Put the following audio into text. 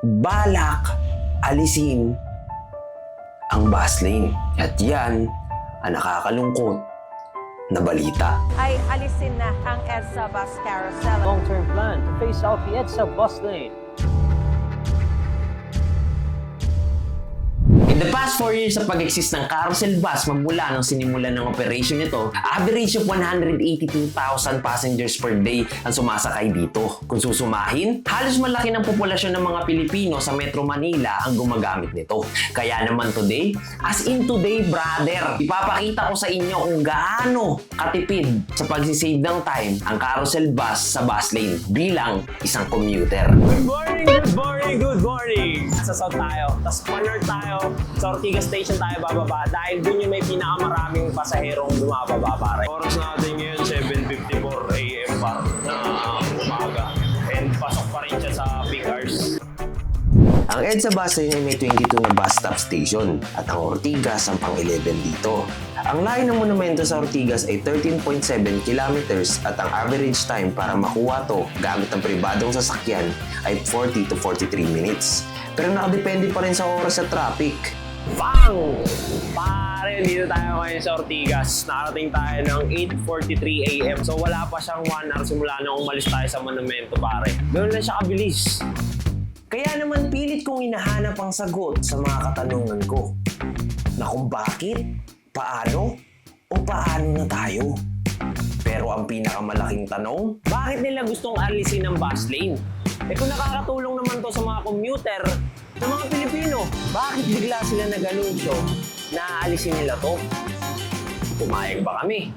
balak alisin ang bus lane. At yan ang nakakalungkot na balita. Ay alisin na ang EDSA bus carousel. Long-term plan to phase out the EDSA bus lane. In the past 4 years sa pag-exist ng carousel bus magmula nung sinimulan ng operation nito, average of 182,000 passengers per day ang sumasakay dito. Kung susumahin, halos malaki ng populasyon ng mga Pilipino sa Metro Manila ang gumagamit nito. Kaya naman today, as in today brother, ipapakita ko sa inyo kung gaano katipid sa pagsisave ng time ang carousel bus sa bus lane bilang isang commuter. Good morning, good morning, good morning! Sa South tayo, tapos North tayo, sa Ortigas Station tayo bababa dahil dun yung may pinakamaraming pasaherong bumababa pare. Oras natin ngayon 7:54 AM pa na umaga and pasok pa rin siya sa peak hours. Ang EDSA bus lane ay may 22 na bus stop station at ang Ortigas ang pang-11 dito. Ang layo ng monumento sa Ortigas ay 13.7 kilometers at ang average time para makuha to gamit ang pribadong sasakyan ay 40 to 43 minutes. Pero nakadepende pa rin sa oras sa traffic. Bang! Pare, dito tayo ngayon sa Ortigas. Nakarating tayo ng 8:43 AM. So wala pa siyang 1 hour simula nung umalis tayo sa monumento pare. Ganoon lang siya kabilis. Kaya naman pilit kong hinahanap ang sagot sa mga katanungan ko. Na kung bakit, paano, o paano na tayo? Pero ang pinakamalaking tanong, Bakit nila gustong alisin ang bus lane? Eh kung nakakatulong naman to sa mga commuter, sa mga Pilipino, bakit bigla sila nag-anunsyo na aalisin nila to? Pumayag ba kami?